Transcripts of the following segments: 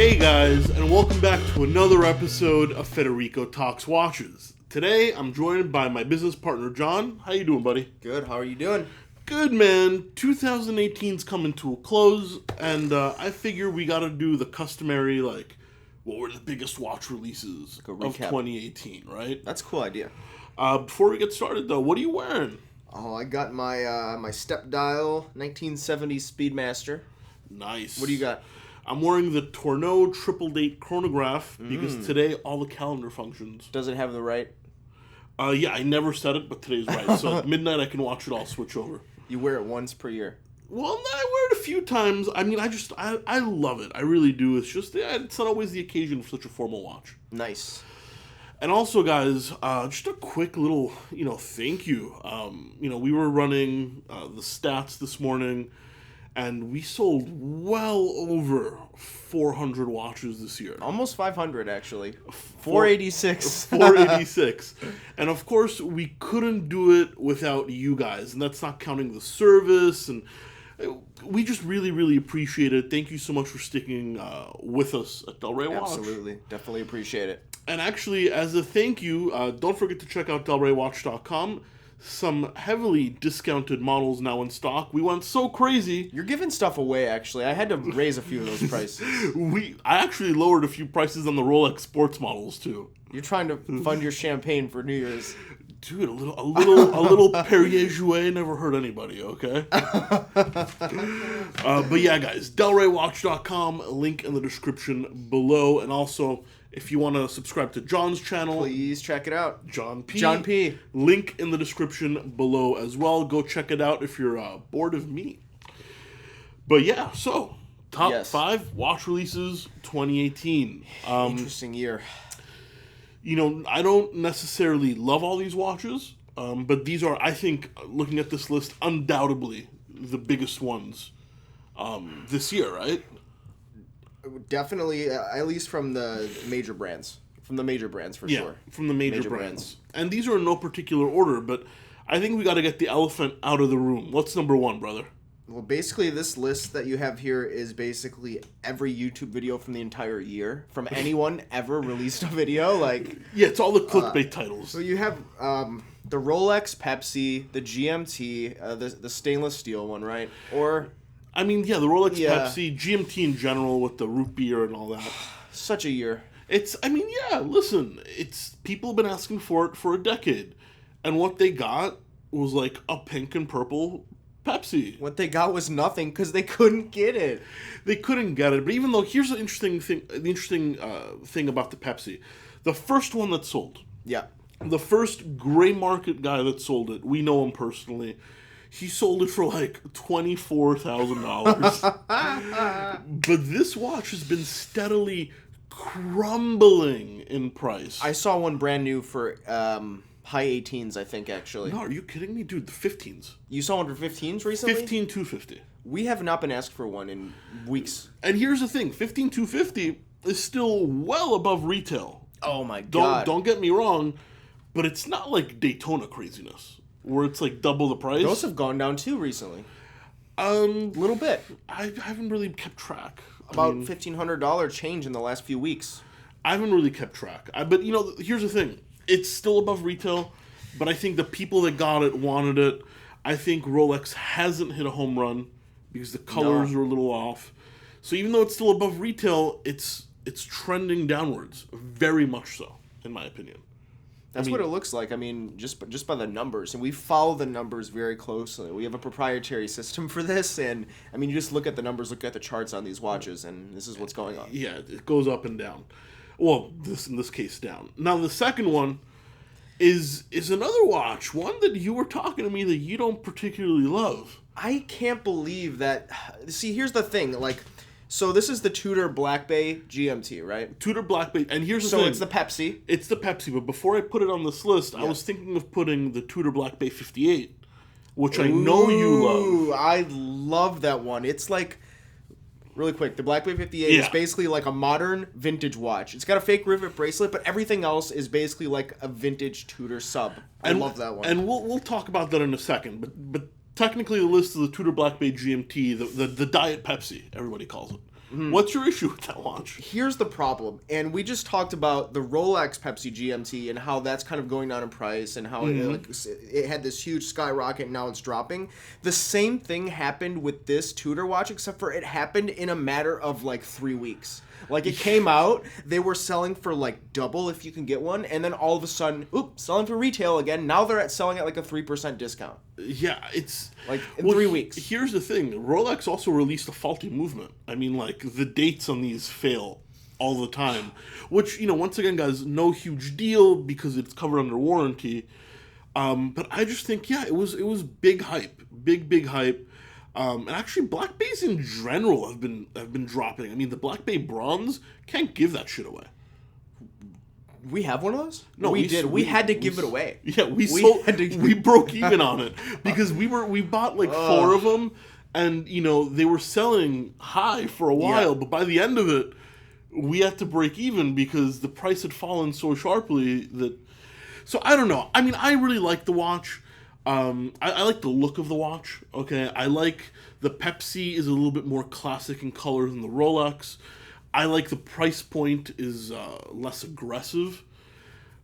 Hey guys, and welcome back to another episode of Federico Talks Watches. Today, I'm joined by my business partner, John. How you doing, buddy? Good, how are you doing? Good, man. 2018's coming to a close, and I figure we gotta do the customary, what were the biggest watch releases of 2018, right? That's a cool idea. Before we get started, though, what are you wearing? Oh, I got my my step dial 1970 Speedmaster. Nice. What do you got? I'm wearing the Tourneau triple date chronograph because today all the calendar functions. Does it have the right? Yeah, I never said it, but today's right. So at midnight I can watch it all switch over. You wear it once per year. Well, I wear it a few times. I mean, I love it. I really do. It's just, it's not always the occasion for such a formal watch. Nice. And also, guys, just a quick little, thank you. We were running the stats this morning, and we sold well over 400 watches this year. Almost 500, actually. 486. 486. And of course, we couldn't do it without you guys. And that's not counting the service. And we just really, really appreciate it. Thank you so much for sticking with us at Del Rey Watch. Absolutely. Definitely appreciate it. And actually, as a thank you, don't forget to check out DelReyWatch.com. Some heavily discounted models now in stock. We went so crazy. You're giving stuff away, actually. I had to raise a few of those prices. I actually lowered a few prices on the Rolex sports models too. You're trying to fund your champagne for New Year's. Dude, a little Perrier Jouet never hurt anybody, okay? But yeah, guys, DelReyWatch.com, link in the description below, and also, if you want to subscribe to John's channel, please check it out. John P. John P. Link in the description below as well. Go check it out if you're bored of me. But yeah, so top 5 watch releases 2018. Interesting year. I don't necessarily love all these watches, but these are, I think, looking at this list, undoubtedly the biggest ones this year, right? Definitely, at least from the major brands. From the major brands, for sure. Yeah, from the major brands. And these are in no particular order, but I think we got to get the elephant out of the room. What's number 1, brother? Well, basically, this list that you have here is basically every YouTube video from the entire year. From anyone ever released a video. Yeah, it's all the clickbait titles. So you have the Rolex Pepsi, the GMT, the stainless steel one, right? Or... I mean, yeah, the Rolex Pepsi, GMT in general with the root beer and all that. Such a year. Listen, people have been asking for it for a decade. And what they got was a pink and purple Pepsi. What they got was nothing because they couldn't get it. They couldn't get it. But even though, here's the interesting thing about the Pepsi. The first one that sold. Yeah. The first gray market guy that sold it, we know him personally. He sold it for $24,000. But this watch has been steadily crumbling in price. I saw one brand new for high 18s, I think, actually. No, are you kidding me? Dude, the 15s. You saw one for 15s recently? 15,250. We have not been asked for one in weeks. And here's the thing. 15,250 is still well above retail. Oh, my God. Don't get me wrong, but it's not like Daytona craziness, where it's double the price. Those have gone down too recently. Little bit. I haven't really kept track. About $1,500 change in the last few weeks. I haven't really kept track. But here's the thing: it's still above retail, but I think the people that got it wanted it. I think Rolex hasn't hit a home run because the colors are a little off. So even though it's still above retail, it's trending downwards, very much so, in my opinion. That's what it looks like. I mean, just by the numbers. And we follow the numbers very closely. We have a proprietary system for this. And, I mean, you just look at the numbers, look at the charts on these watches, and this is what's going on. Yeah, it goes up and down. Well, in this case, down. Now, the second one is another watch. One that you were talking to me that you don't particularly love. I can't believe that. See, here's the thing. So this is the Tudor Black Bay GMT, right? Tudor Black Bay, and here's the thing. So it's the Pepsi. It's the Pepsi, but before I put it on this list, I was thinking of putting the Tudor Black Bay 58, which I know you love. I love that one. It's really quick, the Black Bay 58 is basically like a modern vintage watch. It's got a fake rivet bracelet, but everything else is basically like a vintage Tudor sub. I love that one. And we'll talk about that in a second, but technically the list of the Tudor Black Bay GMT, the Diet Pepsi, everybody calls it. What's your issue with that watch? Here's the problem, and we just talked about the Rolex Pepsi GMT and how that's kind of going down in price and how it had this huge skyrocket and now it's dropping. The same thing happened with this Tudor watch, except for it happened in a matter of like 3 weeks. Like, it came out, they were selling for like double if you can get one, and then all of a sudden, selling for retail again. Now they're selling at like a 3% discount. Yeah, it's... Like, in 3 weeks. Here's the thing. Rolex also released a faulty movement. I mean, like, the dates on these fail all the time. Which, once again, guys, no huge deal because it's covered under warranty. But I just think, it was big hype. Big hype. And actually, Black Bays in general have been dropping. I mean, the Black Bay Bronze can't give that shit away. We have one of those? No, we did. We had to give it away. Yeah, we broke even on it because we bought like 4 of them, and they were selling high for a while, but by the end of it, we had to break even because the price had fallen so sharply that. So I don't know. I mean, I really like the watch. I like the look of the watch. Okay, I like the Pepsi is a little bit more classic in color than the Rolex. I like the price point is less aggressive.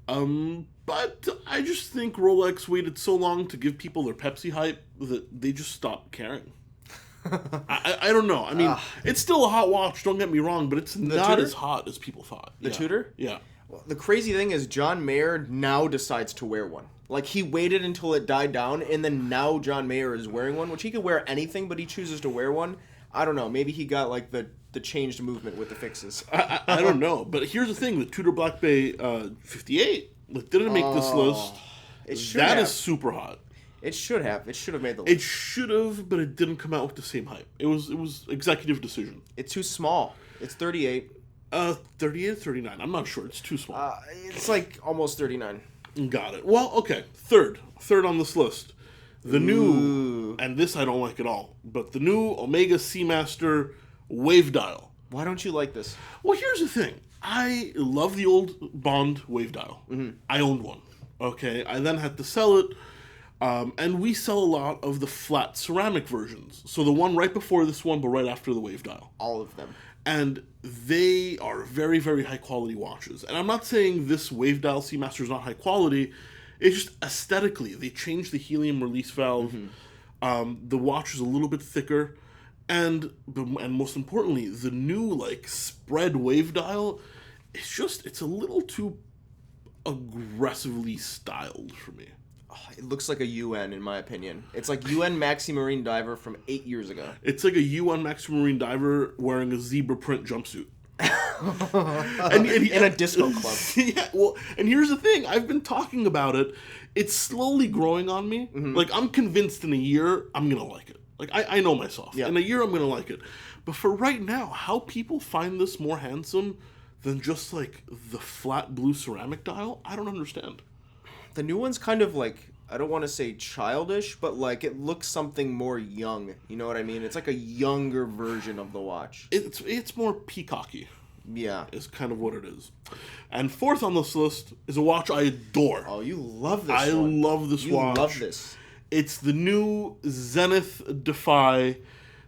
But I just think Rolex waited so long to give people their Pepsi hype that they just stopped caring. I don't know. I mean, it's still a hot watch, don't get me wrong, but it's not Tudor? as hot as people thought. The Tudor? Yeah. Well, the crazy thing is John Mayer now decides to wear one. Like, he waited until it died down, and then now John Mayer is wearing one, which he could wear anything, but he chooses to wear one. I don't know. Maybe he got, like, the changed movement with the fixes. I don't know. But here's the thing. The Tudor Black Bay 58 didn't make this list. It should have. That is super hot. It should have. It should have made the list. It should have, but it didn't come out with the same hype. It was executive decision. It's too small. It's 38. 38 or 39. I'm not sure. It's too small. It's like almost 39. Got it. Well, okay. Third on this list. The new, and this I don't like at all, but the new Omega Seamaster wave dial. Why don't you like this? Well, here's the thing. I love the old Bond wave dial. I owned one. Okay. I then had to sell it. And we sell a lot of the flat ceramic versions. So the one right before this one, but right after the wave dial. All of them. And they are very, very high quality watches. And I'm not saying this wave dial Seamaster is not high quality. It's just aesthetically, they changed the helium release valve. The watch is a little bit thicker. And most importantly, the new spread wave dial, it's a little too aggressively styled for me. It looks like a UN, in my opinion. It's like UN Maxi Marine Diver from 8 years ago. It's like a UN Maxi Marine Diver wearing a zebra print jumpsuit. and in a disco club. Yeah, well, and here's the thing. I've been talking about it. It's slowly growing on me. Like, I'm convinced in a year, I'm going to like it. Like, I know myself. Yeah. In a year, I'm going to like it. But for right now, how people find this more handsome than just, the flat blue ceramic dial, I don't understand. The new one's kind of I don't want to say childish, but it looks something more young. You know what I mean? It's like a younger version of the watch. It's more peacocky. Yeah. Is kind of what it is. And fourth on this list is a watch I adore. Oh, you love this I love this watch. You love this. It's the new Zenith Defy,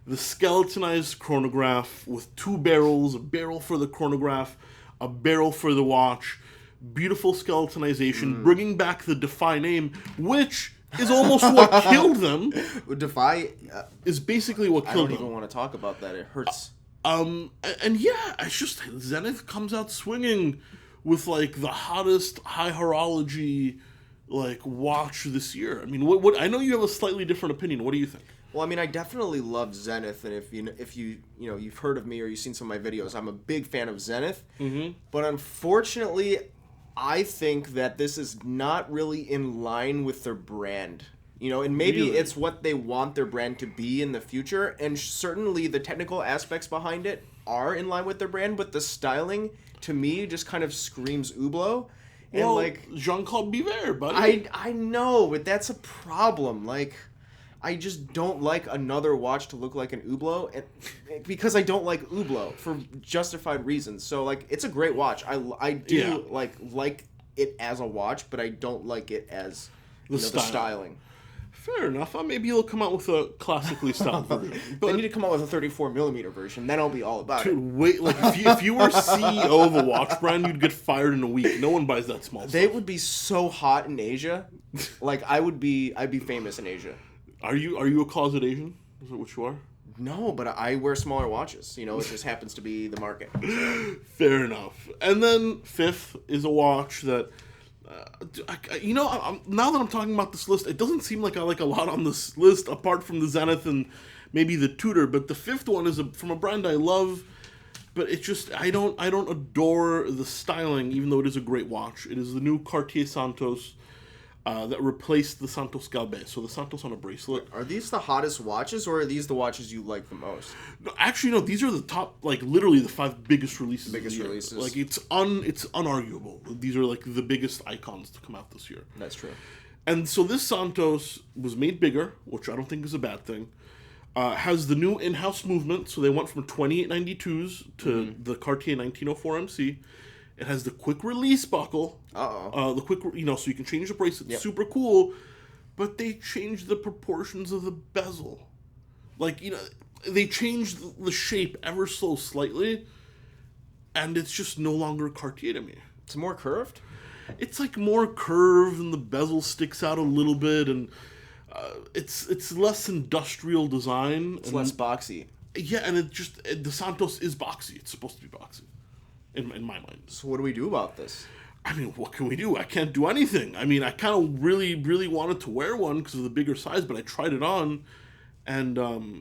the skeletonized chronograph with 2 barrels, a barrel for the chronograph, a barrel for the watch. Beautiful skeletonization, bringing back the Defy name, which is almost what killed them. Defy is basically what killed them. I don't even want to talk about that. It hurts. And yeah, it's just Zenith comes out swinging with the hottest high horology watch this year. I mean, what I know you have a slightly different opinion. What do you think? Well, I mean, I definitely love Zenith, and if you've heard of me or you've seen some of my videos, I'm a big fan of Zenith. But unfortunately, I think that this is not really in line with their brand. And maybe Really? it's what they want their brand to be in the future, and certainly the technical aspects behind it are in line with their brand, but the styling, to me, just kind of screams Hublot. And Jean-Claude Biver, buddy. I know, but that's a problem. I just don't like another watch to look like an Hublot, because I don't like Hublot for justified reasons. So it's a great watch. I do like it as a watch, but I don't like it as the styling. Fair enough. Maybe he'll come out with a classically styled version. But they need to come out with a 34mm version. Then I'll be all about it. Wait, like if you were CEO of a watch brand, you'd get fired in a week. No one buys that small stuff. They would be so hot in Asia. Like I'd be famous in Asia. Are you a closet Asian? Is that what you are? No, but I wear smaller watches. You know, it just happens to be the market. So. Fair enough. And then fifth is a watch that, now that I'm talking about this list, it doesn't seem like I like a lot on this list apart from the Zenith and maybe the Tudor. But the fifth one is from a brand I love, but it's just I don't adore the styling, even though it is a great watch. It is the new Cartier Santos. That replaced the Santos Galbe. So the Santos on a bracelet. Are these the hottest watches, or are these the watches you like the most? No, actually, no. These are the top, like literally the 5 biggest releases. Releases. Like it's unarguable. These are like the biggest icons to come out this year. That's true. And so this Santos was made bigger, which I don't think is a bad thing. Has the new in-house movement, so they went from 2892s to the Cartier 1904 MC. It has the quick release buckle. The quick, so you can change the bracelet. Yep. Super cool. But they changed the proportions of the bezel. Like, they changed the shape ever so slightly. And it's just no longer Cartier to me. It's more curved? It's like more curved and the bezel sticks out a little bit. And it's less industrial design. It's less boxy. Yeah, and the Santos is boxy. It's supposed to be boxy. In my mind. So what do we do about this? I mean, what can we do? I can't do anything. I mean, I kind of really, really wanted to wear one because of the bigger size, but I tried it on, and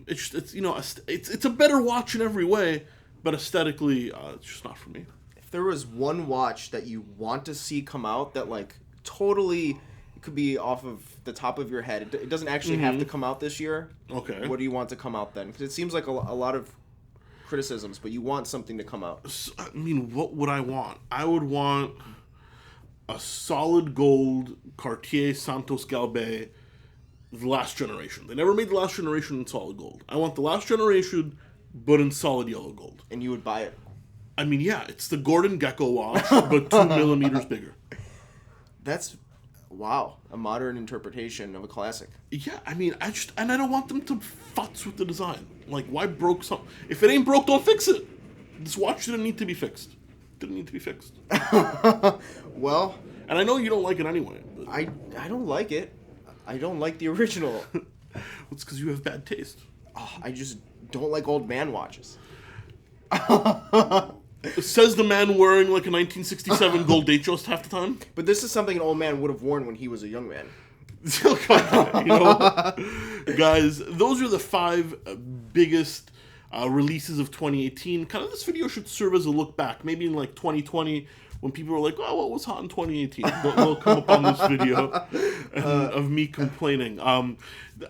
it's a better watch in every way, but aesthetically, it's just not for me. If there was one watch that you want to see come out that like totally it could be off of the top of your head, it doesn't actually have to come out this year. Okay. What do you want to come out then? Because it seems like a lot of criticisms, but you want something to come out. I mean, what would I want? I would want a solid gold Cartier Santos Galbe, the last generation. They never made the last generation in solid gold. I want the last generation, but in solid yellow gold. And you would buy it? I mean, yeah, it's the Gordon Gecko watch, but 2 millimeters bigger. That's, wow, a modern interpretation of a classic. Yeah, I mean, I don't want them to futz with the design. Like, why broke something? If it ain't broke, don't fix it. This watch didn't need to be fixed. Well... And I know you don't like it anyway. But... I don't like it. I don't like the original. It's because you have bad taste. Oh, I just don't like old man watches. Says the man wearing like a 1967 gold Datejust half the time. But this is something an old man would have worn when he was a young man. Guys, those are the 5 biggest releases of 2018. Kind of this video should serve as a look back. Maybe in like 2020 when people were like, oh, what was hot in 2018? They'll come up on this video of me complaining.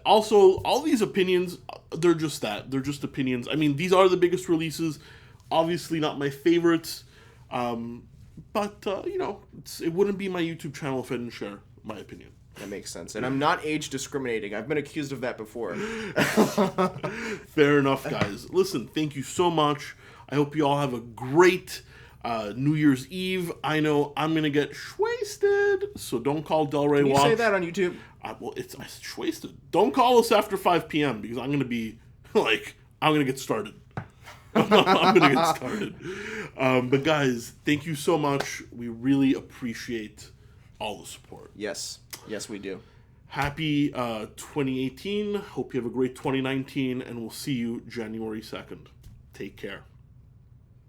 Also, all these opinions, they're just that. They're just opinions. I mean, these are the biggest releases. Obviously not my favorites. But, it wouldn't be my YouTube channel if I didn't share my opinion. That makes sense. And I'm not age discriminating. I've been accused of that before. Fair enough, guys. Listen, thank you so much. I hope you all have a great New Year's Eve. I know I'm going to get wasted, so don't call Delray Watch. Can you say that on YouTube? It's wasted. Don't call us after 5 p.m. because I'm going to be, I'm going to get started. I'm going to get started. But guys, thank you so much. We really appreciate all the support. Yes, we do. Happy 2018. Hope you have a great 2019, and we'll see you January 2nd. Take care.